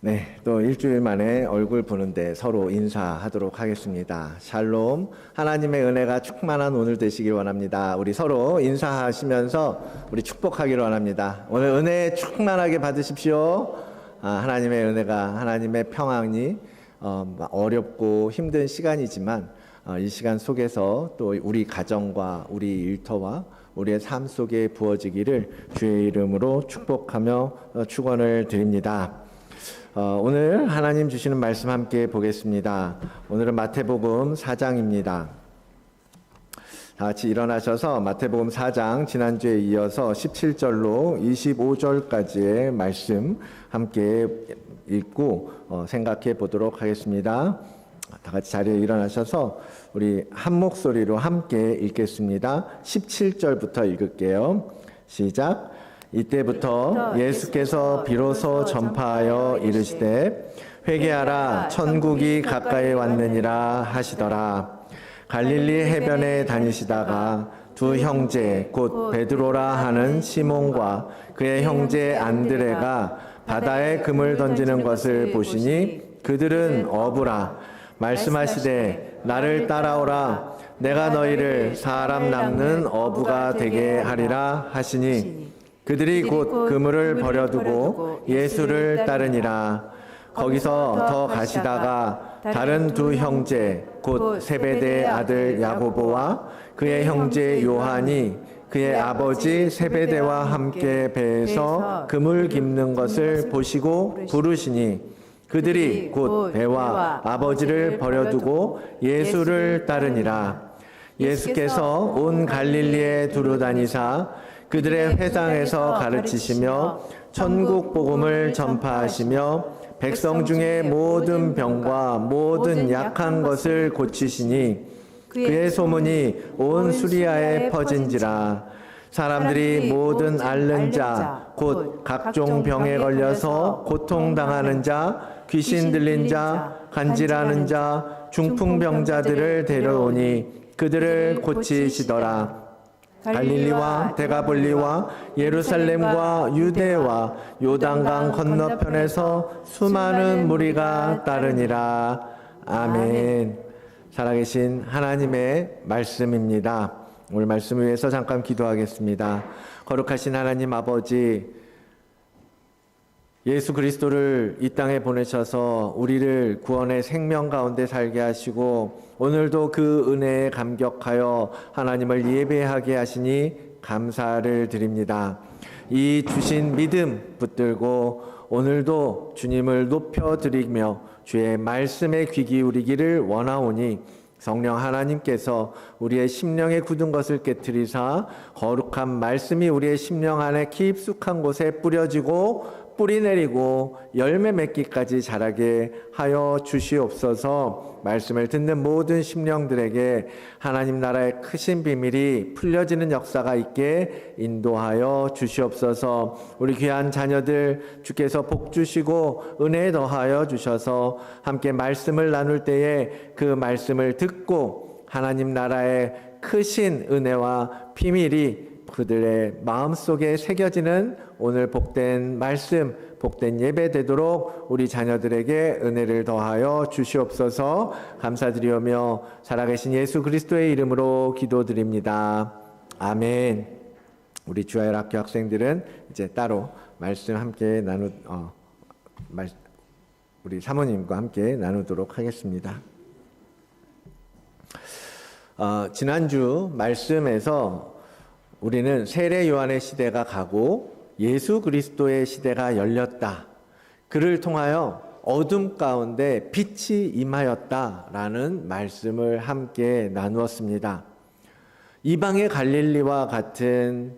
네, 또 일주일 만에 얼굴 보는데 서로 인사하도록 하겠습니다. 샬롬, 하나님의 은혜가 충만한 오늘 되시길 원합니다. 우리 서로 인사하시면서 우리 축복하기를 원합니다. 오늘 은혜 충만하게 받으십시오. 하나님의 은혜가, 하나님의 평안이 어렵고 힘든 시간이지만 이 시간 속에서 또 우리 가정과 우리 일터와 우리의 삶 속에 부어지기를 주의 이름으로 축복하며 축원을 드립니다. 오늘 하나님 주시는 말씀 함께 보겠습니다. 오늘은 마태복음 4장입니다. 다 같이 일어나셔서 마태복음 4장 지난주에 이어서 17절로 25절까지의 말씀 함께 읽고 생각해 보도록 하겠습니다. 다 같이 자리에 일어나셔서 우리 한 목소리로 함께 읽겠습니다. 17절부터 읽을게요. 시작. 이때부터 예수께서 비로소 전파하여 이르시되 회개하라 천국이 가까이 왔느니라 하시더라. 갈릴리 해변에 다니시다가 두 형제 곧 베드로라 하는 시몬과 그의 형제 안드레가 바다에 금을 던지는 것을 보시니 그들은 어부라. 말씀하시되 나를 따라오라. 내가 너희를 사람 낚는 어부가 되게 하리라 하시니 그들이 곧 그물을 버려두고 예수를 따르니라. 거기서 더 가시다가 다른 두 형제 곧 세베대의 아들 야고보와 그의 형제 요한이 그의 아버지 세베대와 함께 배에서 금을 깁는 것을 보시고 부르시니 그들이 곧 배와 아버지를 버려두고 예수를 따르니라. 예수께서 온 갈릴리에 두루 다니사 그들의 회당에서 가르치시며 천국 복음을 전파하시며 백성 중에 모든 병과 모든 약한 것을 고치시니 그의 소문이 온 수리아에 퍼진지라. 사람들이 모든 앓는 자 곧 각종 병에 걸려서 고통당하는 자 귀신 들린 자 간질하는 자 중풍병자들을 데려오니 그들을 고치시더라. 갈릴리와 데가볼리와 예루살렘과 유대와 요단강 건너편에서 수많은 무리가 따르니라. 아멘. 살아계신 하나님의 말씀입니다. 오늘 말씀을 위해서 잠깐 기도하겠습니다. 거룩하신 하나님 아버지, 예수 그리스도를 이 땅에 보내셔서 우리를 구원의 생명 가운데 살게 하시고 오늘도 그 은혜에 감격하여 하나님을 예배하게 하시니 감사를 드립니다. 이 주신 믿음 붙들고 오늘도 주님을 높여드리며 주의 말씀에 귀 기울이기를 원하오니 성령 하나님께서 우리의 심령에 굳은 것을 깨트리사 거룩한 말씀이 우리의 심령 안에 깊숙한 곳에 뿌려지고 뿌리 내리고 열매 맺기까지 자라게 하여 주시옵소서. 말씀을 듣는 모든 심령들에게 하나님 나라의 크신 비밀이 풀려지는 역사가 있게 인도하여 주시옵소서. 우리 귀한 자녀들 주께서 복 주시고 은혜 더하여 주셔서 함께 말씀을 나눌 때에 그 말씀을 듣고 하나님 나라의 크신 은혜와 비밀이 그들의 마음속에 새겨지는 오늘 복된 말씀, 복된 예배 되도록 우리 자녀들에게 은혜를 더하여 주시옵소서. 감사드리오며 살아계신 예수 그리스도의 이름으로 기도드립니다. 아멘. 우리 주야열 학교 학생들은 이제 따로 말씀 함께 우리 사모님과 함께 나누도록 하겠습니다. 지난주 말씀에서 우리는 세례 요한의 시대가 가고 예수 그리스도의 시대가 열렸다. 그를 통하여 어둠 가운데 빛이 임하였다라는 말씀을 함께 나누었습니다. 이방의 갈릴리와 같은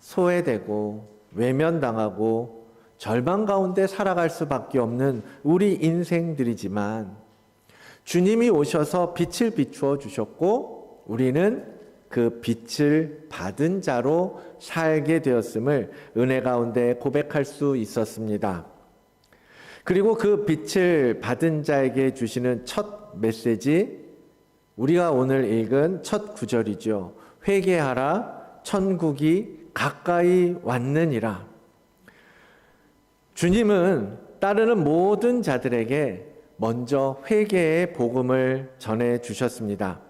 소외되고 외면당하고 절망 가운데 살아갈 수밖에 없는 우리 인생들이지만 주님이 오셔서 빛을 비추어 주셨고 우리는 그 빛을 받은 자로 살게 되었음을 은혜 가운데 고백할 수 있었습니다. 그리고 그 빛을 받은 자에게 주시는 첫 메시지, 우리가 오늘 읽은 첫 구절이죠. 회개하라, 천국이 가까이 왔느니라. 주님은 따르는 모든 자들에게 먼저 회개의 복음을 전해 주셨습니다.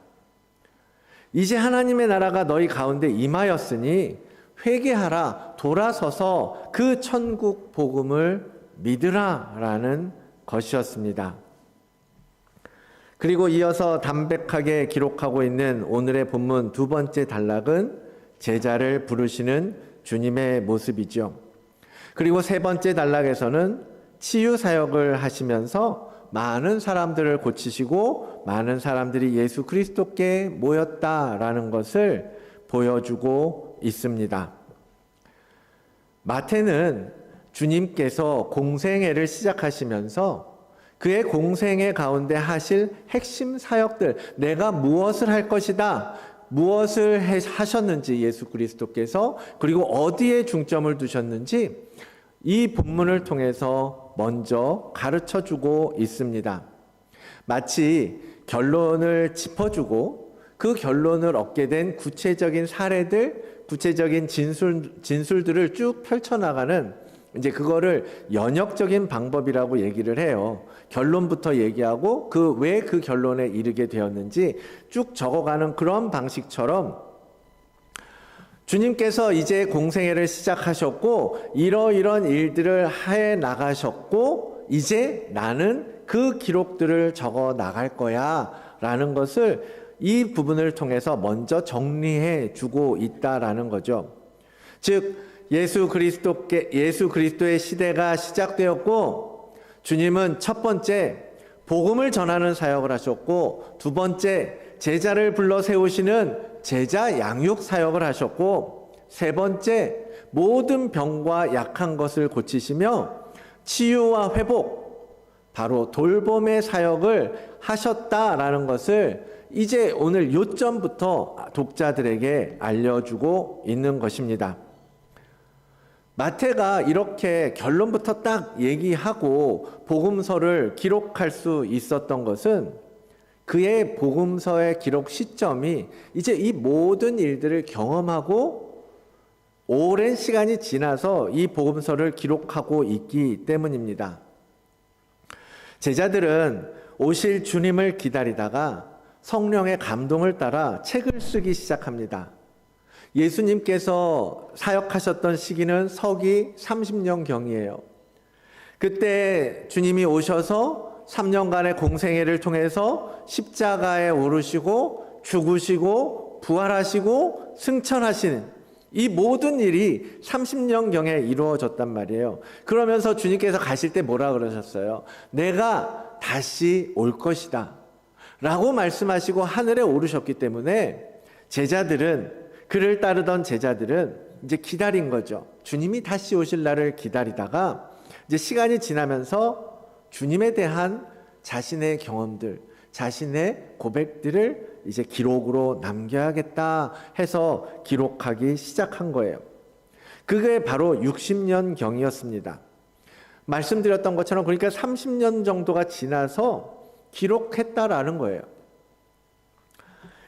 이제 하나님의 나라가 너희 가운데 임하였으니 회개하라, 돌아서서 그 천국 복음을 믿으라 라는 것이었습니다. 그리고 이어서 담백하게 기록하고 있는 오늘의 본문 두 번째 단락은 제자를 부르시는 주님의 모습이죠. 그리고 세 번째 단락에서는 치유 사역을 하시면서 많은 사람들을 고치시고 많은 사람들이 예수 그리스도께 모였다라는 것을 보여주고 있습니다. 마태는 주님께서 공생애를 시작하시면서 그의 공생애 가운데 하실 핵심 사역들, 내가 무엇을 할 것이다, 무엇을 하셨는지 예수 그리스도께서, 그리고 어디에 중점을 두셨는지 이 본문을 통해서 먼저 가르쳐주고 있습니다. 마치 결론을 짚어주고 그 결론을 얻게 된 구체적인 사례들, 구체적인 진술들을 쭉 펼쳐나가는, 이제 그거를 연역적인 방법이라고 얘기를 해요. 결론부터 얘기하고 왜 그 결론에 이르게 되었는지 쭉 적어가는 그런 방식처럼 주님께서 이제 공생애를 시작하셨고 이러이런 일들을 해 나가셨고 이제 나는 그 기록들을 적어 나갈 거야 라는 것을 이 부분을 통해서 먼저 정리해 주고 있다라는 거죠. 즉 예수 그리스도의 시대가 시작되었고 주님은 첫 번째 복음을 전하는 사역을 하셨고 두 번째 제자를 불러 세우시는 제자 양육 사역을 하셨고 세 번째 모든 병과 약한 것을 고치시며 치유와 회복, 바로 돌봄의 사역을 하셨다라는 것을 이제 오늘 요점부터 독자들에게 알려주고 있는 것입니다. 마태가 이렇게 결론부터 딱 얘기하고 복음서를 기록할 수 있었던 것은 그의 복음서의 기록 시점이 이제 이 모든 일들을 경험하고 오랜 시간이 지나서 이 복음서를 기록하고 있기 때문입니다. 제자들은 오실 주님을 기다리다가 성령의 감동을 따라 책을 쓰기 시작합니다. 예수님께서 사역하셨던 시기는 서기 30년경이에요. 그때 주님이 오셔서 3년간의 공생애를 통해서 십자가에 오르시고 죽으시고 부활하시고 승천하시는 이 모든 일이 30년경에 이루어졌단 말이에요. 그러면서 주님께서 가실 때 뭐라 그러셨어요? 내가 다시 올 것이다 라고 말씀하시고 하늘에 오르셨기 때문에 그를 따르던 제자들은 이제 기다린 거죠. 주님이 다시 오실 날을 기다리다가 이제 시간이 지나면서 주님에 대한 자신의 경험들, 자신의 고백들을 이제 기록으로 남겨야겠다 해서 기록하기 시작한 거예요. 그게 바로 60년경이었습니다. 말씀드렸던 것처럼 그러니까 30년 정도가 지나서 기록했다라는 거예요.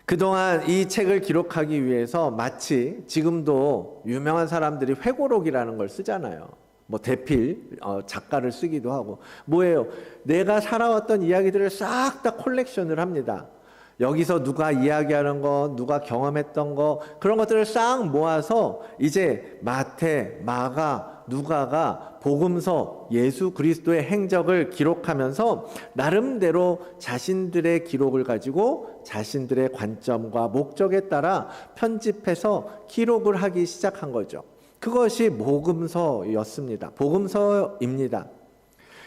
그동안 이 책을 기록하기 위해서 마치 지금도 유명한 사람들이 회고록이라는 걸 쓰잖아요. 뭐 대필 작가를 쓰기도 하고 뭐예요? 내가 살아왔던 이야기들을 싹 다 콜렉션을 합니다. 여기서 누가 이야기하는 거, 누가 경험했던 거 그런 것들을 싹 모아서 이제 마태, 마가, 누가가 복음서, 예수 그리스도의 행적을 기록하면서 나름대로 자신들의 기록을 가지고 자신들의 관점과 목적에 따라 편집해서 기록을 하기 시작한 거죠. 그것이 복음서였습니다. 복음서입니다.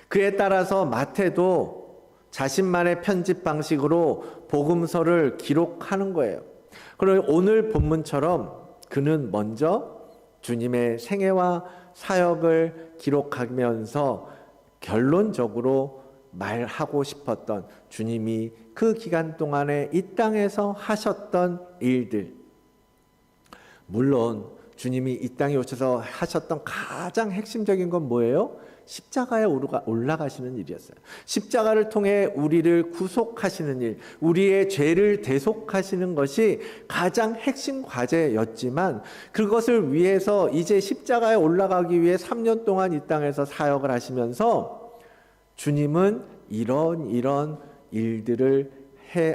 그에 따라서 마태도 자신만의 편집 방식으로 복음서를 기록하는 거예요. 그리고 오늘 본문처럼 그는 먼저 주님의 생애와 사역을 기록하면서 결론적으로 말하고 싶었던 주님이 그 기간 동안에 이 땅에서 하셨던 일들, 물론 주님이 이 땅에 오셔서 하셨던 가장 핵심적인 건 뭐예요? 십자가에 올라가시는 일이었어요. 십자가를 통해 우리를 구속하시는 일, 우리의 죄를 대속하시는 것이 가장 핵심 과제였지만 그것을 위해서 이제 십자가에 올라가기 위해 3년 동안 이 땅에서 사역을 하시면서 주님은 이런 일들을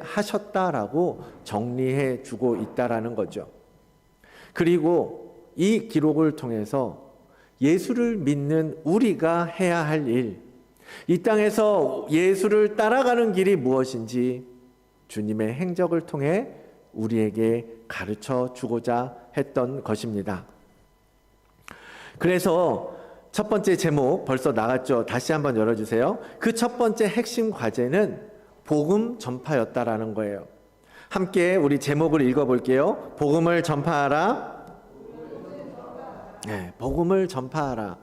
하셨다라고 정리해 주고 있다라는 거죠. 그리고 이 기록을 통해서 예수를 믿는 우리가 해야 할 일, 이 땅에서 예수를 따라가는 길이 무엇인지 주님의 행적을 통해 우리에게 가르쳐 주고자 했던 것입니다. 그래서 첫 번째 제목 벌써 나갔죠. 다시 한번 열어주세요. 그 첫 번째 핵심 과제는 복음 전파였다라는 거예요. 함께 우리 제목을 읽어볼게요. 복음을 전파하라. 네, 복음을 전파하라.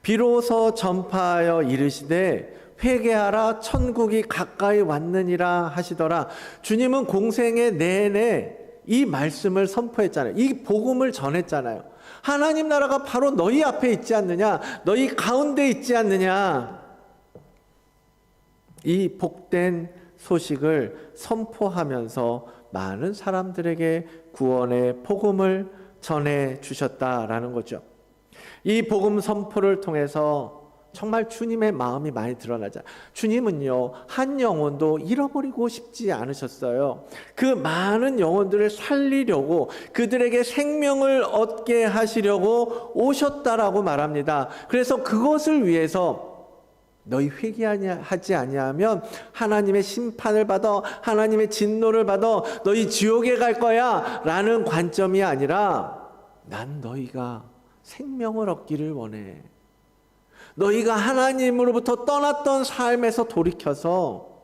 비로소 전파하여 이르시되 회개하라 천국이 가까이 왔느니라 하시더라. 주님은 공생의 내내 이 말씀을 선포했잖아요. 이 복음을 전했잖아요. 하나님 나라가 바로 너희 앞에 있지 않느냐, 너희 가운데 있지 않느냐. 이 복된 소식을 선포하면서 많은 사람들에게 구원의 복음을 전해 주셨다라는 거죠. 이 복음 선포를 통해서 정말 주님의 마음이 많이 드러나죠. 주님은요, 한 영혼도 잃어버리고 싶지 않으셨어요. 그 많은 영혼들을 살리려고, 그들에게 생명을 얻게 하시려고 오셨다라고 말합니다. 그래서 그것을 위해서 너희 회개하지 아니하면 하나님의 심판을 받아, 하나님의 진노를 받아, 너희 지옥에 갈 거야 라는 관점이 아니라, 난 너희가 생명을 얻기를 원해. 너희가 하나님으로부터 떠났던 삶에서 돌이켜서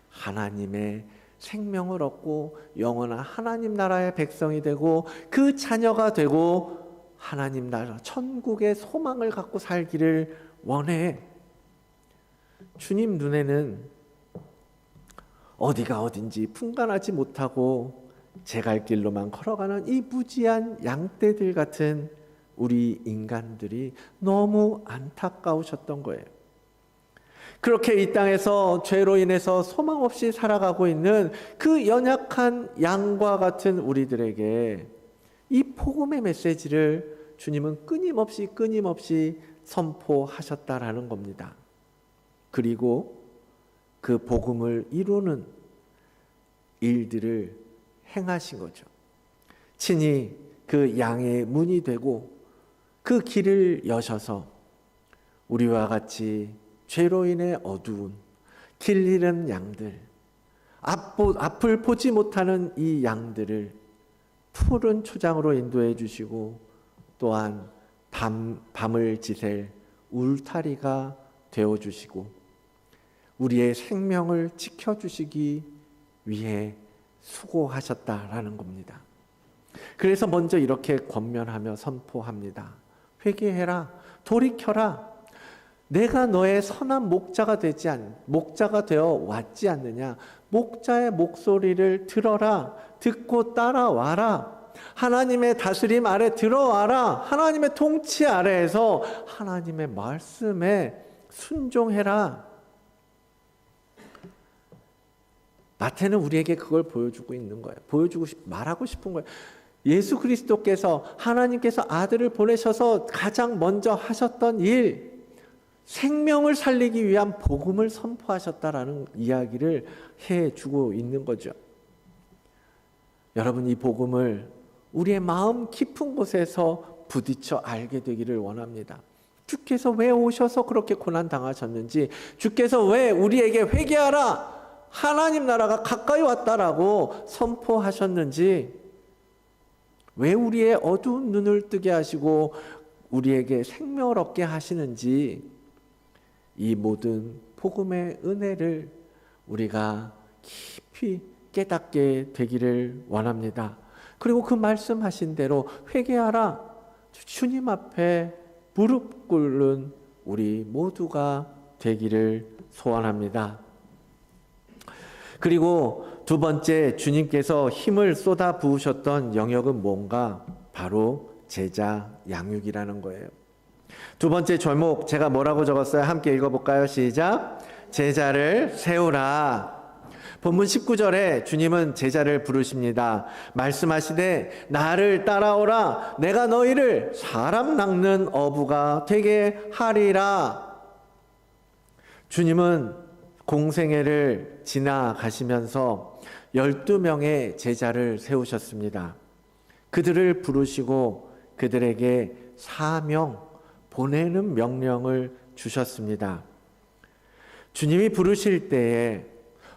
하나님의 생명을 얻고 영원한 하나님 나라의 백성이 되고 그 자녀가 되고 하나님 나라 천국의 소망을 갖고 살기를 원해. 주님 눈에는 어디가 어딘지 분간하지 못하고 제 갈 길로만 걸어가는 이 무지한 양떼들 같은 우리 인간들이 너무 안타까우셨던 거예요. 그렇게 이 땅에서 죄로 인해서 소망 없이 살아가고 있는 그 연약한 양과 같은 우리들에게 이 복음의 메시지를 주님은 끊임없이 선포하셨다라는 겁니다. 그리고 그 복음을 이루는 일들을 행하신 거죠. 친히 그 양의 문이 되고 그 길을 여셔서 우리와 같이 죄로 인해 어두운 길 잃은 양들, 앞을 보지 못하는 이 양들을 푸른 초장으로 인도해 주시고 또한 밤을 지샐 울타리가 되어 주시고 우리의 생명을 지켜주시기 위해 수고하셨다라는 겁니다. 그래서 먼저 이렇게 권면하며 선포합니다. 회개해라, 돌이켜라. 내가 너의 선한 목자가 되어 왔지 않느냐. 목자의 목소리를 들어라. 듣고 따라와라. 하나님의 다스림 아래 들어와라. 하나님의 통치 아래에서 하나님의 말씀에 순종해라. 마태는 우리에게 그걸 보여주고 있는 거예요. 말하고 싶은 거예요. 예수 그리스도께서 하나님께서 아들을 보내셔서 가장 먼저 하셨던 일, 생명을 살리기 위한 복음을 선포하셨다라는 이야기를 해주고 있는 거죠. 여러분, 이 복음을 우리의 마음 깊은 곳에서 부딪혀 알게 되기를 원합니다. 주께서 왜 오셔서 그렇게 고난 당하셨는지, 주께서 왜 우리에게 회개하라, 하나님 나라가 가까이 왔다라고 선포하셨는지, 왜 우리의 어두운 눈을 뜨게 하시고 우리에게 생명을 얻게 하시는지, 이 모든 복음의 은혜를 우리가 깊이 깨닫게 되기를 원합니다. 그리고 그 말씀하신 대로 회개하라, 주님 앞에 무릎 꿇는 우리 모두가 되기를 소원합니다. 그리고 두 번째, 주님께서 힘을 쏟아 부으셨던 영역은 뭔가? 바로 제자 양육이라는 거예요. 두 번째 제목, 제가 뭐라고 적었어요? 함께 읽어볼까요? 시작. 제자를 세우라. 본문 19절에 주님은 제자를 부르십니다. 말씀하시되 나를 따라오라. 내가 너희를 사람 낚는 어부가 되게 하리라. 주님은 공생애를 지나가시면서 12명의 제자를 세우셨습니다. 그들을 부르시고 그들에게 사명, 보내는 명령을 주셨습니다. 주님이 부르실 때에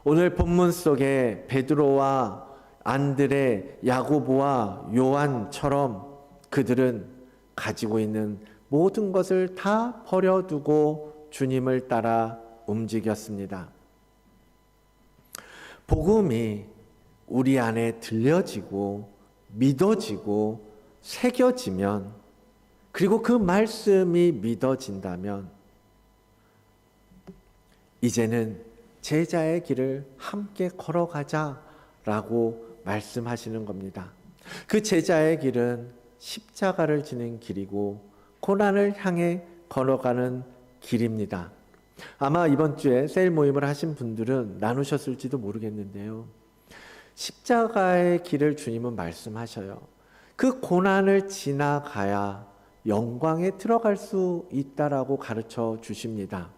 오늘 본문 속에 베드로와 안드레, 야고보와 요한처럼 그들은 가지고 있는 모든 것을 다 버려두고 주님을 따라 움직였습니다. 복음이 우리 안에 들려지고 믿어지고 새겨지면, 그리고 그 말씀이 믿어진다면 이제는 제자의 길을 함께 걸어가자라고 말씀하시는 겁니다. 그 제자의 길은 십자가를 지는 길이고 고난을 향해 걸어가는 길입니다. 아마 이번 주에 셀 모임을 하신 분들은 나누셨을지도 모르겠는데요. 십자가의 길을 주님은 말씀하셔요. 그 고난을 지나가야 영광에 들어갈 수 있다라고 가르쳐 주십니다.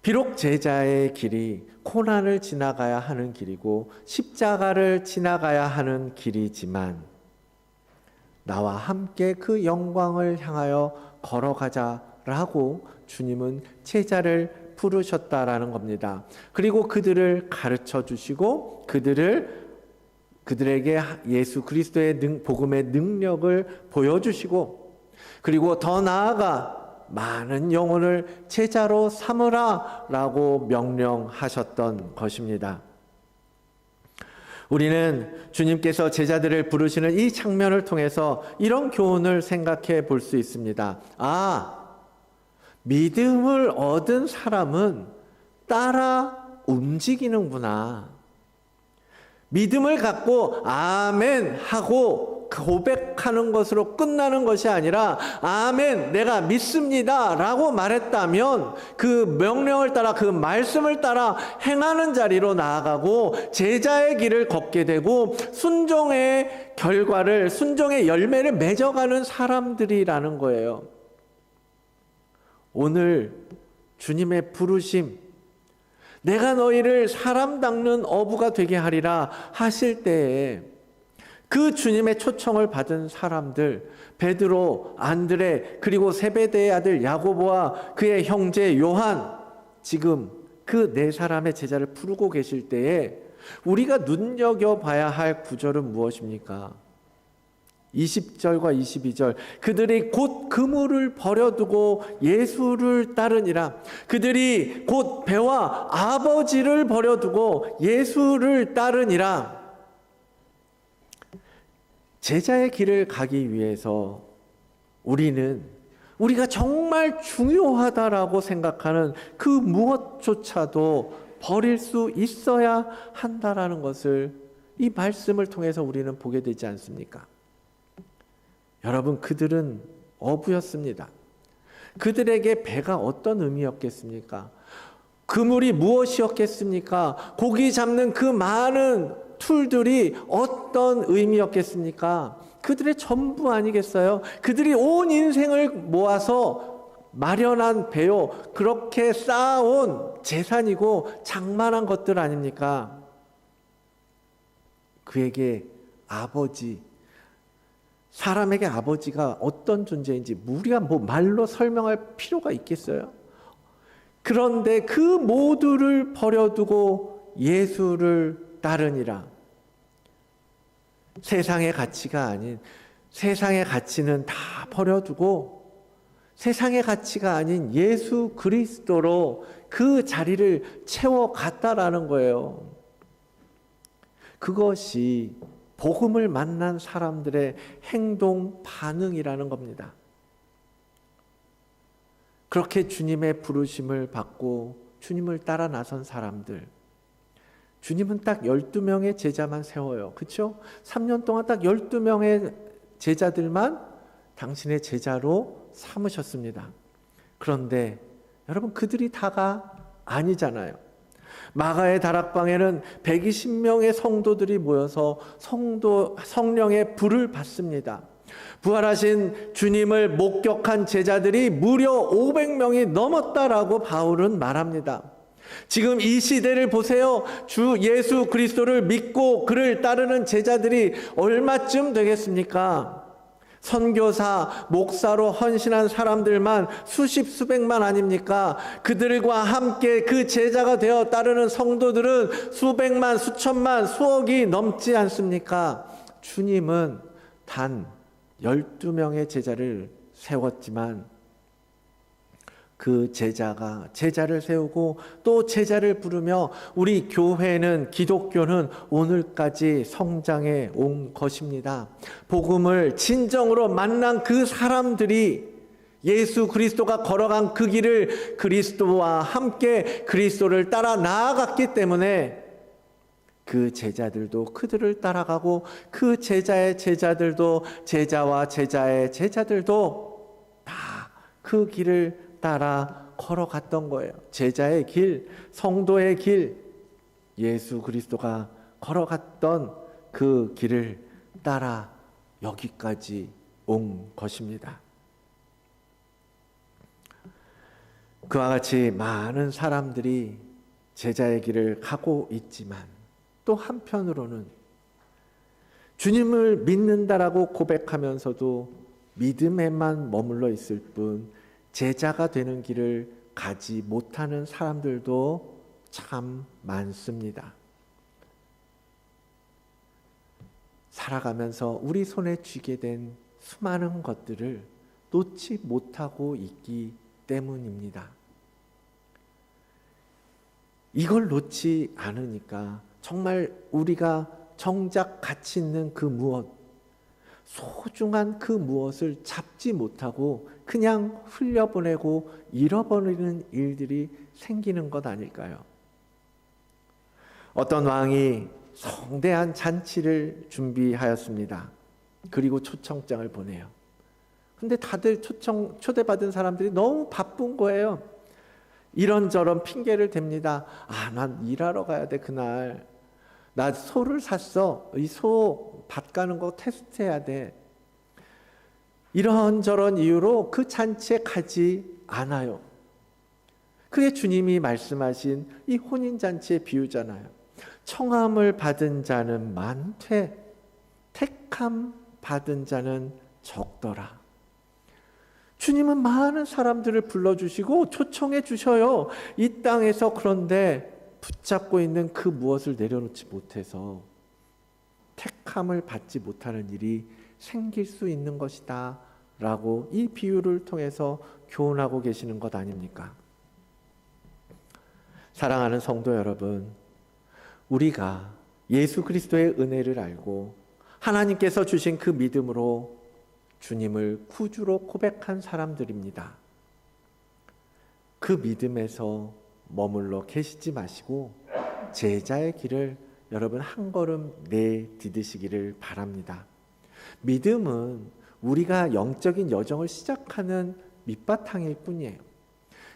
비록 제자의 길이 고난을 지나가야 하는 길이고 십자가를 지나가야 하는 길이지만 나와 함께 그 영광을 향하여 걸어가자라고 주님은 제자를 부르셨다라는 겁니다. 그리고 그들을 가르쳐 주시고 그들에게 예수 그리스도의 복음의 능력을 보여주시고, 그리고 더 나아가 많은 영혼을 제자로 삼으라라고 명령하셨던 것입니다. 우리는 주님께서 제자들을 부르시는 이 장면을 통해서 이런 교훈을 생각해 볼 수 있습니다. 믿음을 얻은 사람은 따라 움직이는구나. 믿음을 갖고 아멘 하고 고백하는 것으로 끝나는 것이 아니라 아멘 내가 믿습니다 라고 말했다면 그 명령을 따라, 그 말씀을 따라 행하는 자리로 나아가고 제자의 길을 걷게 되고 순종의 결과를, 순종의 열매를 맺어가는 사람들이라는 거예요. 오늘 주님의 부르심, 내가 너희를 사람 닦는 어부가 되게 하리라 하실 때에 그 주님의 초청을 받은 사람들, 베드로, 안드레, 그리고 세베대의 아들 야고보와 그의 형제 요한, 지금 그 네 사람의 제자를 부르고 계실 때에 우리가 눈여겨봐야 할 구절은 무엇입니까? 20절과 22절, 그들이 곧 그물을 버려두고 예수를 따르니라. 그들이 곧 배와 아버지를 버려두고 예수를 따르니라. 제자의 길을 가기 위해서 우리가 정말 중요하다라고 생각하는 그 무엇조차도 버릴 수 있어야 한다라는 것을 이 말씀을 통해서 우리는 보게 되지 않습니까? 여러분, 그들은 어부였습니다. 그들에게 배가 어떤 의미였겠습니까? 그물이 무엇이었겠습니까? 고기 잡는 그 많은 툴들이 어떤 의미였겠습니까? 그들의 전부 아니겠어요? 그들이 온 인생을 모아서 마련한 배요, 그렇게 쌓아온 재산이고 장만한 것들 아닙니까? 그에게 아버지, 사람에게 아버지가 어떤 존재인지 우리가 말로 설명할 필요가 있겠어요? 그런데 그 모두를 버려두고 예수를 따르니라. 세상의 가치가 아닌, 세상의 가치는 다 버려두고 세상의 가치가 아닌 예수 그리스도로 그 자리를 채워갔다라는 거예요. 그것이 복음을 만난 사람들의 행동 반응이라는 겁니다. 그렇게 주님의 부르심을 받고 주님을 따라 나선 사람들, 주님은 딱 12명의 제자만 세워요. 그렇죠? 3년 동안 딱 12명의 제자들만 당신의 제자로 삼으셨습니다. 그런데 여러분, 그들이 다가 아니잖아요. 마가의 다락방에는 120명의 성도들이 모여서 성령의 불을 받습니다. 부활하신 주님을 목격한 제자들이 무려 500명이 넘었다라고 바울은 말합니다. 지금 이 시대를 보세요. 주 예수 그리스도를 믿고 그를 따르는 제자들이 얼마쯤 되겠습니까? 선교사, 목사로 헌신한 사람들만 수십 수백만 아닙니까? 그들과 함께 그 제자가 되어 따르는 성도들은 수백만, 수천만, 수억이 넘지 않습니까? 주님은 단 12명의 제자를 세웠지만 그 제자가 제자를 세우고 또 제자를 부르며 우리 교회는, 기독교는 오늘까지 성장해 온 것입니다. 복음을 진정으로 만난 그 사람들이 예수 그리스도가 걸어간 그 길을 그리스도와 함께 그리스도를 따라 나아갔기 때문에 그 제자들도 그들을 따라가고 그 제자의 제자들도 제자와 제자의 제자들도 다 그 길을 따라 걸어갔던 거예요. 제자의 길, 성도의 길, 예수 그리스도가 걸어갔던 그 길을 따라 여기까지 온 것입니다. 그와 같이 많은 사람들이 제자의 길을 가고 있지만 또 한편으로는 주님을 믿는다라고 고백하면서도 믿음에만 머물러 있을 뿐 제자가 되는 길을 가지 못하는 사람들도 참 많습니다. 살아가면서 우리 손에 쥐게 된 수많은 것들을 놓지 못하고 있기 때문입니다. 이걸 놓지 않으니까 정말 우리가 정작 가치 있는 그 무엇, 소중한 그 무엇을 잡지 못하고 그냥 흘려보내고 잃어버리는 일들이 생기는 것 아닐까요? 어떤 왕이 성대한 잔치를 준비하였습니다. 그리고 초청장을 보내요. 근데 다들 초대받은 사람들이 너무 바쁜 거예요. 이런저런 핑계를 댑니다. 난 일하러 가야 돼, 그날. 나 소를 샀어. 이 소 밭 가는 거 테스트해야 돼. 이런저런 이유로 그 잔치에 가지 않아요. 그게 주님이 말씀하신 이 혼인잔치의 비유잖아요. 청함을 받은 자는 많되 택함 받은 자는 적더라. 주님은 많은 사람들을 불러주시고 초청해 주셔요. 이 땅에서. 그런데 붙잡고 있는 그 무엇을 내려놓지 못해서 택함을 받지 못하는 일이 생길 수 있는 것이다 라고 이 비유를 통해서 교훈하고 계시는 것 아닙니까? 사랑하는 성도 여러분, 우리가 예수 그리스도의 은혜를 알고 하나님께서 주신 그 믿음으로 주님을 구주로 고백한 사람들입니다. 그 믿음에서 머물러 계시지 마시고 제자의 길을 여러분 한 걸음 내디디시기를 바랍니다. 믿음은 우리가 영적인 여정을 시작하는 밑바탕일 뿐이에요.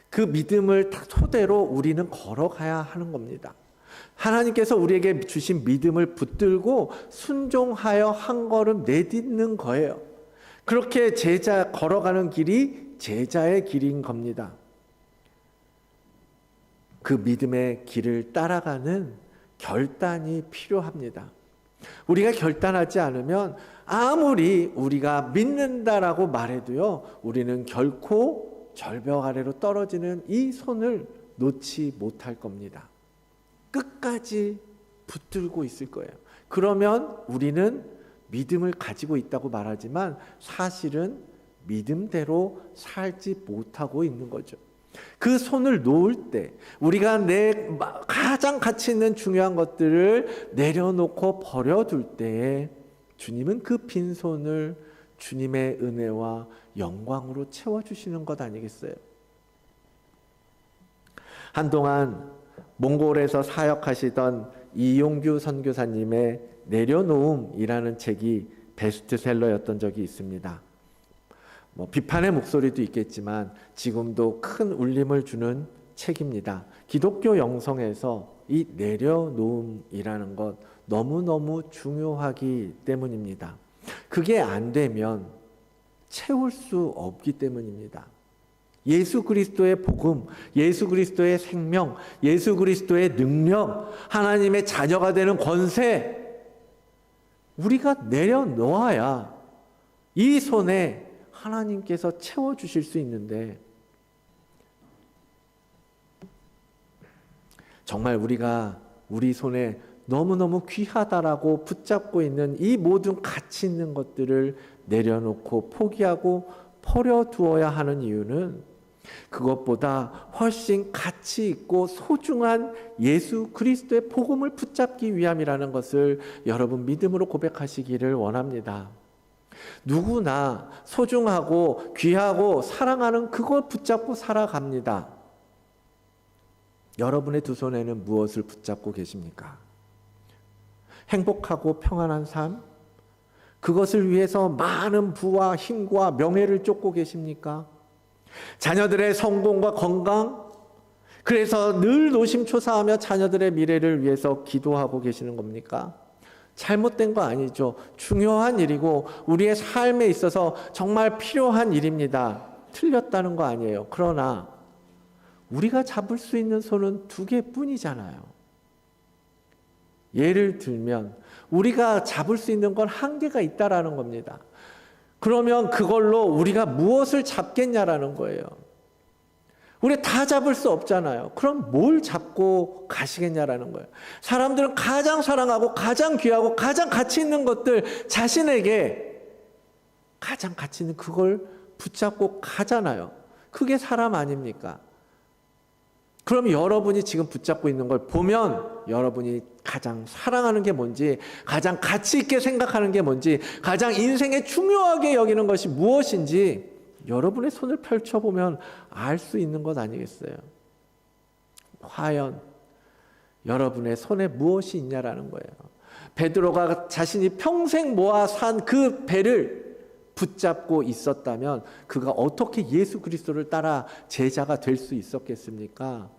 그 믿음을 토대로 우리는 걸어가야 하는 겁니다. 하나님께서 우리에게 주신 믿음을 붙들고 순종하여 한 걸음 내딛는 거예요. 그렇게 걸어가는 길이 제자의 길인 겁니다. 그 믿음의 길을 따라가는 결단이 필요합니다. 우리가 결단하지 않으면 아무리 우리가 믿는다라고 말해도요, 우리는 결코 절벽 아래로 떨어지는 이 손을 놓지 못할 겁니다. 끝까지 붙들고 있을 거예요. 그러면 우리는 믿음을 가지고 있다고 말하지만 사실은 믿음대로 살지 못하고 있는 거죠. 그 손을 놓을 때 우리가 내 가장 가치 있는 중요한 것들을 내려놓고 버려둘 때에 주님은 그 빈손을 주님의 은혜와 영광으로 채워주시는 것 아니겠어요? 한동안 몽골에서 사역하시던 이용규 선교사님의 내려놓음이라는 책이 베스트셀러였던 적이 있습니다. 비판의 목소리도 있겠지만 지금도 큰 울림을 주는 책입니다. 기독교 영성에서 이 내려놓음이라는 것 너무너무 중요하기 때문입니다. 그게 안 되면 채울 수 없기 때문입니다. 예수 그리스도의 복음, 예수 그리스도의 생명, 예수 그리스도의 능력, 하나님의 자녀가 되는 권세, 우리가 내려놓아야 이 손에 하나님께서 채워주실 수 있는데, 정말 우리가 우리 손에 너무너무 귀하다라고 붙잡고 있는 이 모든 가치 있는 것들을 내려놓고 포기하고 버려두어야 하는 이유는 그것보다 훨씬 가치 있고 소중한 예수 그리스도의 복음을 붙잡기 위함이라는 것을 여러분 믿음으로 고백하시기를 원합니다. 누구나 소중하고 귀하고 사랑하는 그걸 붙잡고 살아갑니다. 여러분의 두 손에는 무엇을 붙잡고 계십니까? 행복하고 평안한 삶? 그것을 위해서 많은 부와 힘과 명예를 쫓고 계십니까? 자녀들의 성공과 건강? 그래서 늘 노심초사하며 자녀들의 미래를 위해서 기도하고 계시는 겁니까? 잘못된 거 아니죠. 중요한 일이고 우리의 삶에 있어서 정말 필요한 일입니다. 틀렸다는 거 아니에요. 그러나 우리가 잡을 수 있는 손은 두 개뿐이잖아요. 예를 들면 우리가 잡을 수 있는 건 한계가 있다라는 겁니다. 그러면 그걸로 우리가 무엇을 잡겠냐라는 거예요. 우리 다 잡을 수 없잖아요. 그럼 뭘 잡고 가시겠냐라는 거예요. 사람들은 가장 사랑하고 가장 귀하고 가장 가치 있는 것들, 자신에게 가장 가치 있는 그걸 붙잡고 가잖아요. 그게 사람 아닙니까? 그럼 여러분이 지금 붙잡고 있는 걸 보면 여러분이 가장 사랑하는 게 뭔지, 가장 가치 있게 생각하는 게 뭔지, 가장 인생에 중요하게 여기는 것이 무엇인지 여러분의 손을 펼쳐보면 알 수 있는 것 아니겠어요? 과연 여러분의 손에 무엇이 있냐라는 거예요. 베드로가 자신이 평생 모아 산 그 배를 붙잡고 있었다면 그가 어떻게 예수 그리스도를 따라 제자가 될 수 있었겠습니까?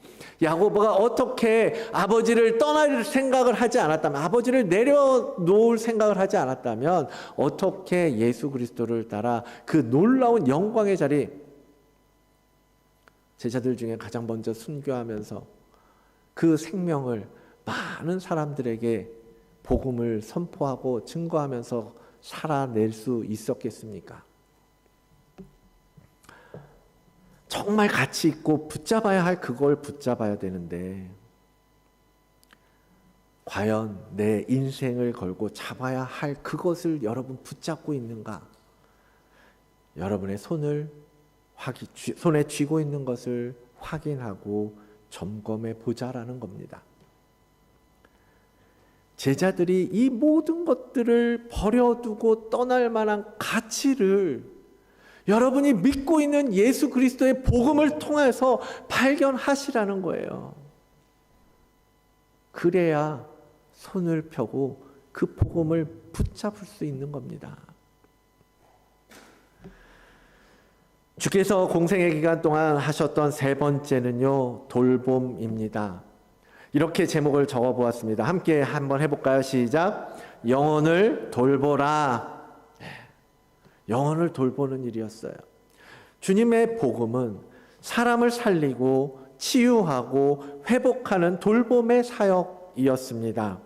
야고보가 어떻게 아버지를 떠날 생각을 하지 않았다면, 아버지를 내려놓을 생각을 하지 않았다면 어떻게 예수 그리스도를 따라 그 놀라운 영광의 자리, 제자들 중에 가장 먼저 순교하면서 그 생명을 많은 사람들에게 복음을 선포하고 증거하면서 살아낼 수 있었겠습니까? 정말 가치 있고 붙잡아야 할 그걸 붙잡아야 되는데 과연 내 인생을 걸고 잡아야 할 그것을 여러분 붙잡고 있는가? 여러분의 손에 쥐고 있는 것을 확인하고 점검해 보자라는 겁니다. 제자들이 이 모든 것들을 버려두고 떠날 만한 가치를 여러분이 믿고 있는 예수 그리스도의 복음을 통해서 발견하시라는 거예요. 그래야 손을 펴고 그 복음을 붙잡을 수 있는 겁니다. 주께서 공생의 기간 동안 하셨던 세 번째는요, 돌봄입니다. 이렇게 제목을 적어보았습니다. 함께 한번 해볼까요? 시작. 영혼을 돌보라. 영혼을 돌보는 일이었어요. 주님의 복음은 사람을 살리고 치유하고 회복하는 돌봄의 사역이었습니다.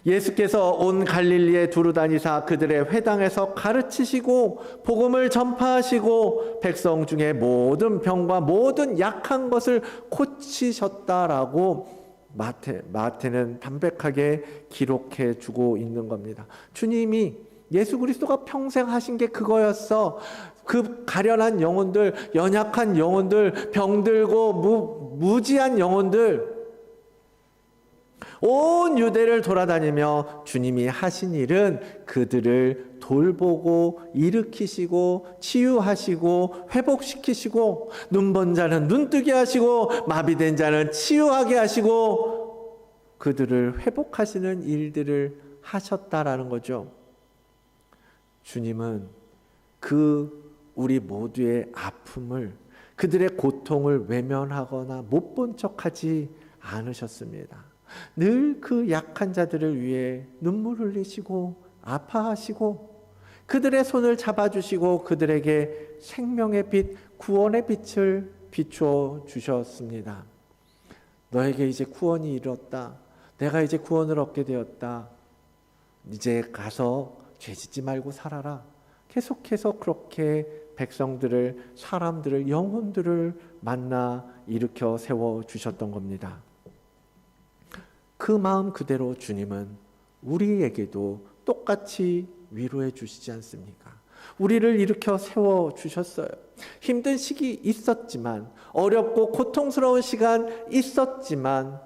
예수께서 온 갈릴리에 두루 다니사 그들의 회당에서 가르치시고 복음을 전파하시고 백성 중에 모든 병과 모든 약한 것을 고치셨다라고 마태는 담백하게 기록해 주고 있는 겁니다. 주님이 예수 그리스도가 평생 하신 게 그거였어. 그 가련한 영혼들, 연약한 영혼들, 병들고 무지한 영혼들, 온 유대를 돌아다니며 주님이 하신 일은 그들을 돌보고 일으키시고 치유하시고 회복시키시고 눈먼 자는 눈뜨게 하시고 마비된 자는 치유하게 하시고 그들을 회복하시는 일들을 하셨다라는 거죠. 주님은 우리 모두의 아픔을, 그들의 고통을 외면하거나 못 본 척하지 않으셨습니다. 늘 그 약한 자들을 위해 눈물 흘리시고 아파하시고 그들의 손을 잡아주시고 그들에게 생명의 빛, 구원의 빛을 비추어 주셨습니다. 너에게 이제 구원이 이뤘다. 내가 이제 구원을 얻게 되었다. 이제 가서 죄짓지 말고 살아라. 계속해서 그렇게 백성들을, 사람들을, 영혼들을 만나 일으켜 세워주셨던 겁니다. 그 마음 그대로 주님은 우리에게도 똑같이 위로해 주시지 않습니까? 우리를 일으켜 세워주셨어요. 힘든 시기 있었지만, 어렵고 고통스러운 시간 있었지만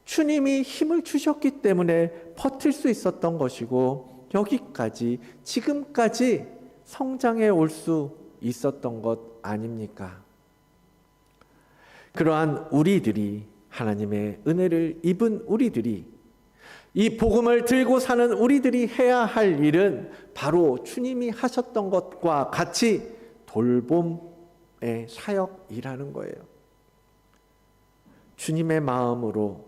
주님이 힘을 주셨기 때문에 버틸 수 있었던 것이고, 여기까지, 지금까지 성장해 올 수 있었던 것 아닙니까? 그러한 우리들이, 하나님의 은혜를 입은 우리들이, 이 복음을 들고 사는 우리들이 해야 할 일은 바로 주님이 하셨던 것과 같이 돌봄의 사역이라는 거예요. 주님의 마음으로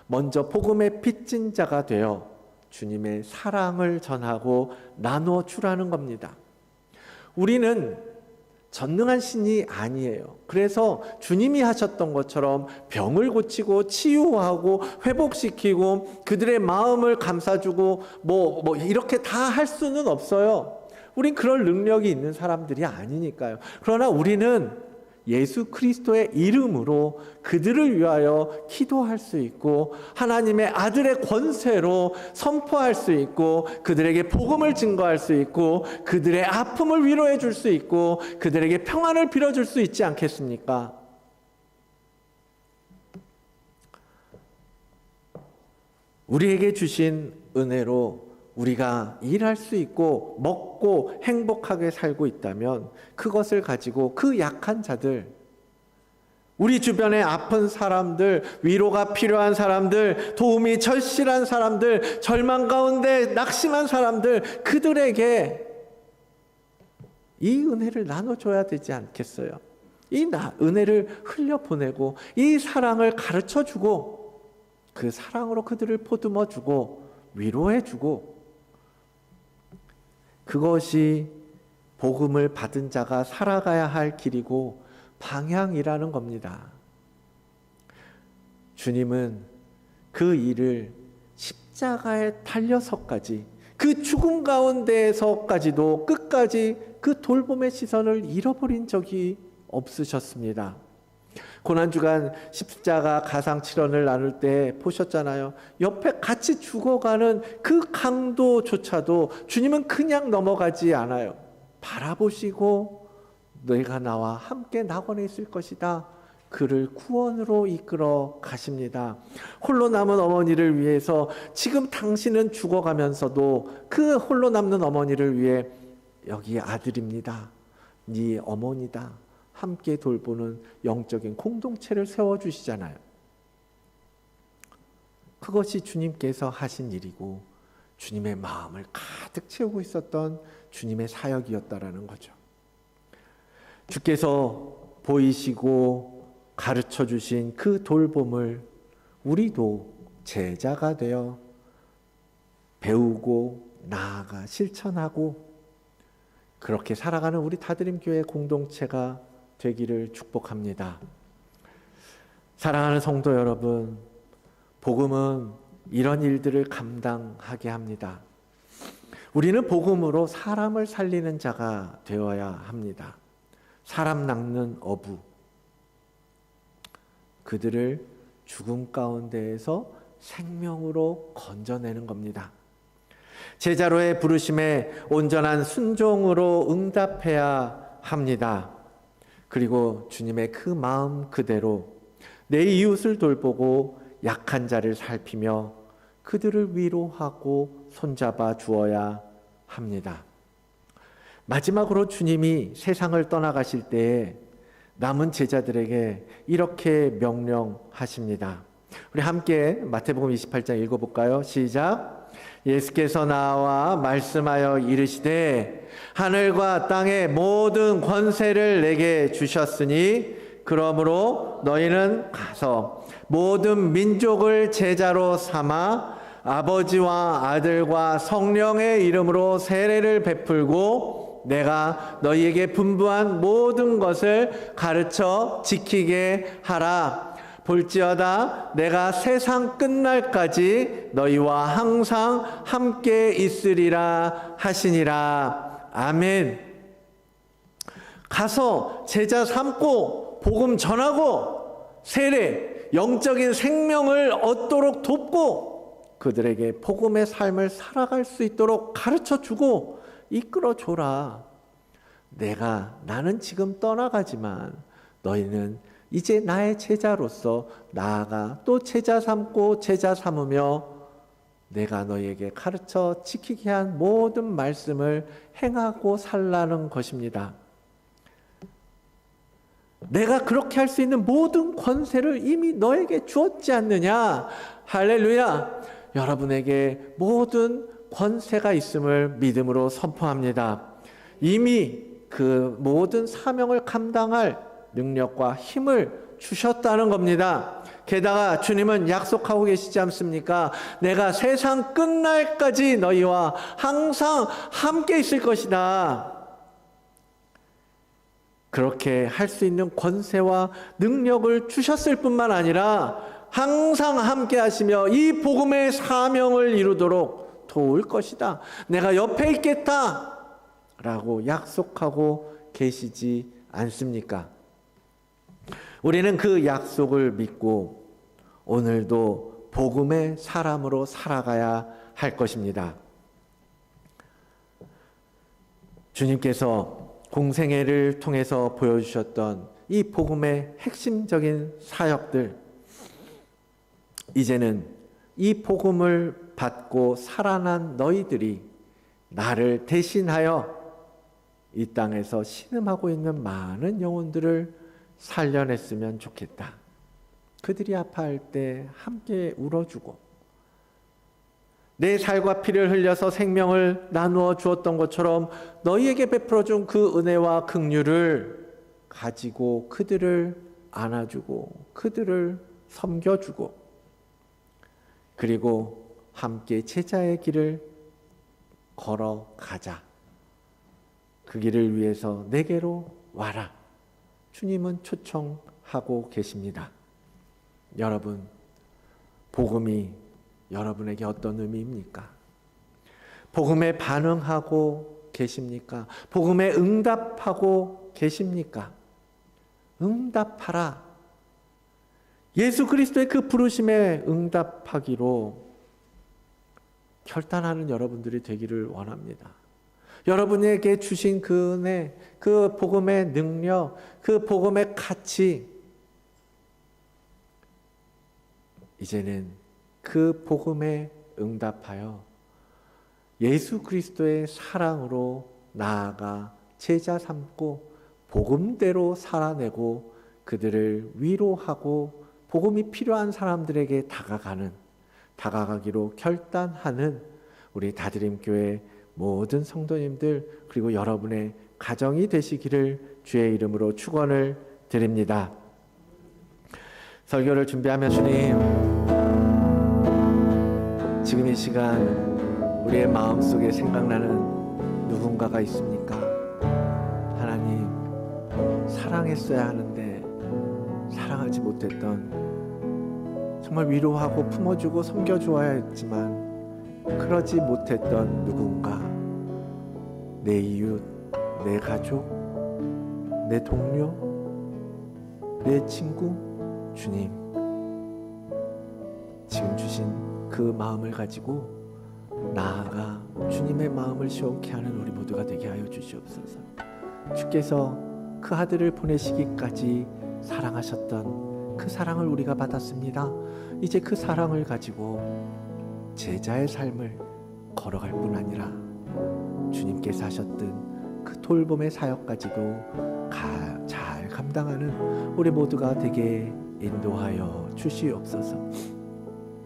먼저 복음의 빚진 자가 되어 주님의 사랑을 전하고 나누어 주라는 겁니다. 우리는 전능한 신이 아니에요. 그래서 주님이 하셨던 것처럼 병을 고치고 치유하고 회복시키고 그들의 마음을 감싸주고 이렇게 다 할 수는 없어요. 우린 그럴 능력이 있는 사람들이 아니니까요. 그러나 우리는 예수 그리스도의 이름으로 그들을 위하여 기도할 수 있고, 하나님의 아들의 권세로 선포할 수 있고, 그들에게 복음을 증거할 수 있고, 그들의 아픔을 위로해 줄 수 있고, 그들에게 평안을 빌어줄 수 있지 않겠습니까? 우리에게 주신 은혜로 우리가 일할 수 있고 먹고 행복하게 살고 있다면, 그것을 가지고 그 약한 자들, 우리 주변에 아픈 사람들, 위로가 필요한 사람들, 도움이 절실한 사람들, 절망 가운데 낙심한 사람들, 그들에게 이 은혜를 나눠줘야 되지 않겠어요? 이 은혜를 흘려보내고 이 사랑을 가르쳐주고 그 사랑으로 그들을 보듬어주고 위로해주고, 그것이 복음을 받은 자가 살아가야 할 길이고 방향이라는 겁니다. 주님은 그 일을 십자가에 달려서까지, 그 죽음 가운데에서까지도 끝까지 그 돌봄의 시선을 잃어버린 적이 없으셨습니다. 고난주간 십자가 가상칠언을 나눌 때 보셨잖아요. 옆에 같이 죽어가는 그 강도조차도 주님은 그냥 넘어가지 않아요. 바라보시고 너희가 나와 함께 낙원에 있을 것이다. 그를 구원으로 이끌어 가십니다. 홀로 남은 어머니를 위해서 지금 당신은 죽어가면서도 그 홀로 남는 어머니를 위해 여기 아들입니다. 네 어머니다. 함께 돌보는 영적인 공동체를 세워주시잖아요. 그것이 주님께서 하신 일이고 주님의 마음을 가득 채우고 있었던 주님의 사역이었다라는 거죠. 주께서 보이시고 가르쳐 주신 그 돌봄을 우리도 제자가 되어 배우고 나아가 실천하고 그렇게 살아가는 우리 다드림교회 공동체가 되기를 축복합니다. 사랑하는 성도 여러분, 복음은 이런 일들을 감당하게 합니다. 우리는 복음으로 사람을 살리는 자가 되어야 합니다. 사람 낚는 어부, 그들을 죽음 가운데에서 생명으로 건져내는 겁니다. 제자로의 부르심에 온전한 순종으로 응답해야 합니다. 그리고 주님의 그 마음 그대로 내 이웃을 돌보고 약한 자를 살피며 그들을 위로하고 손잡아 주어야 합니다. 마지막으로 주님이 세상을 떠나가실 때에 남은 제자들에게 이렇게 명령하십니다. 우리 함께 마태복음 28장 읽어볼까요? 시작. 예수께서 나와 말씀하여 이르시되 하늘과 땅의 모든 권세를 내게 주셨으니 그러므로 너희는 가서 모든 민족을 제자로 삼아 아버지와 아들과 성령의 이름으로 세례를 베풀고 내가 너희에게 분부한 모든 것을 가르쳐 지키게 하라. 볼지어다 내가 세상 끝날까지 너희와 항상 함께 있으리라 하시니라. 아멘. 가서 제자 삼고 복음 전하고 세례, 영적인 생명을 얻도록 돕고 그들에게 복음의 삶을 살아갈 수 있도록 가르쳐주고 이끌어줘라. 나는 지금 떠나가지만 너희는 이제 나의 제자로서 나아가 또 제자 삼고 제자 삼으며 내가 너희에게 가르쳐 지키게 한 모든 말씀을 행하고 살라는 것입니다. 내가 그렇게 할 수 있는 모든 권세를 이미 너에게 주었지 않느냐? 할렐루야! 여러분에게 모든 권세가 있음을 믿음으로 선포합니다. 이미 그 모든 사명을 감당할 능력과 힘을 주셨다는 겁니다. 게다가 주님은 약속하고 계시지 않습니까? 내가 세상 끝날까지 너희와 항상 함께 있을 것이다. 그렇게 할 수 있는 권세와 능력을 주셨을 뿐만 아니라 항상 함께 하시며 이 복음의 사명을 이루도록 도울 것이다. 내가 옆에 있겠다 라고 약속하고 계시지 않습니까? 우리는 그 약속을 믿고 오늘도 복음의 사람으로 살아가야 할 것입니다. 주님께서 공생애를 통해서 보여주셨던 이 복음의 핵심적인 사역들, 이제는 이 복음을 받고 살아난 너희들이 나를 대신하여 이 땅에서 신음하고 있는 많은 영혼들을 살려냈으면 좋겠다. 그들이 아파할 때 함께 울어주고 내 살과 피를 흘려서 생명을 나누어 주었던 것처럼 너희에게 베풀어준 그 은혜와 긍휼을 가지고 그들을 안아주고 그들을 섬겨주고 그리고 함께 제자의 길을 걸어가자. 그 길을 위해서 내게로 와라. 주님은 초청하고 계십니다. 여러분, 복음이 여러분에게 어떤 의미입니까? 복음에 반응하고 계십니까? 복음에 응답하고 계십니까? 응답하라. 예수 그리스도의 그 부르심에 응답하기로 결단하는 여러분들이 되기를 원합니다. 여러분에게 주신 그 은혜, 그 복음의 능력, 그 복음의 가치, 이제는 그 복음에 응답하여 예수 그리스도의 사랑으로 나아가 제자 삼고 복음대로 살아내고 그들을 위로하고 복음이 필요한 사람들에게 다가가기로 결단하는 우리 다드림교회 모든 성도님들 그리고 여러분의 가정이 되시기를 주의 이름으로 축원을 드립니다. 설교를 준비하며 주님, 지금 이 시간 우리의 마음속에 생각나는 누군가가 있습니까? 하나님, 사랑했어야 하는데 사랑하지 못했던, 정말 위로하고 품어주고 섬겨주어야 했지만 그러지 못했던 누군가, 내 이웃, 내 가족, 내 동료, 내 친구, 주님, 지금 주신 그 마음을 가지고 나아가 주님의 마음을 시원케 하는 우리 모두가 되게 하여 주시옵소서. 주께서 그 아들을 보내시기까지 사랑하셨던 그 사랑을 우리가 받았습니다. 이제 그 사랑을 가지고 제자의 삶을 걸어갈 뿐 아니라 주님께서 하셨던 그 돌봄의 사역 가지고 잘 감당하는 우리 모두가 되게 인도하여 주시옵소서.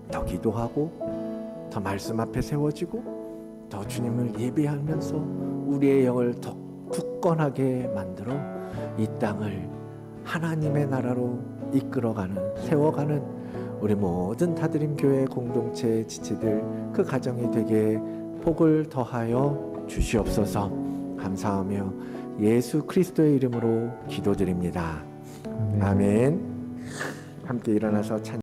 더 기도하고 더 말씀 앞에 세워지고 더 주님을 예배하면서 우리의 영을 더 굳건하게 만들어 이 땅을 하나님의 나라로 이끌어가는, 세워가는 우리 모든 다드림 교회 공동체 지체들 그 가정이 되게 복을 더하여 주시옵소서. 감사하며 예수 그리스도의 이름으로 기도드립니다. 아멘. 함께 일어나서 찬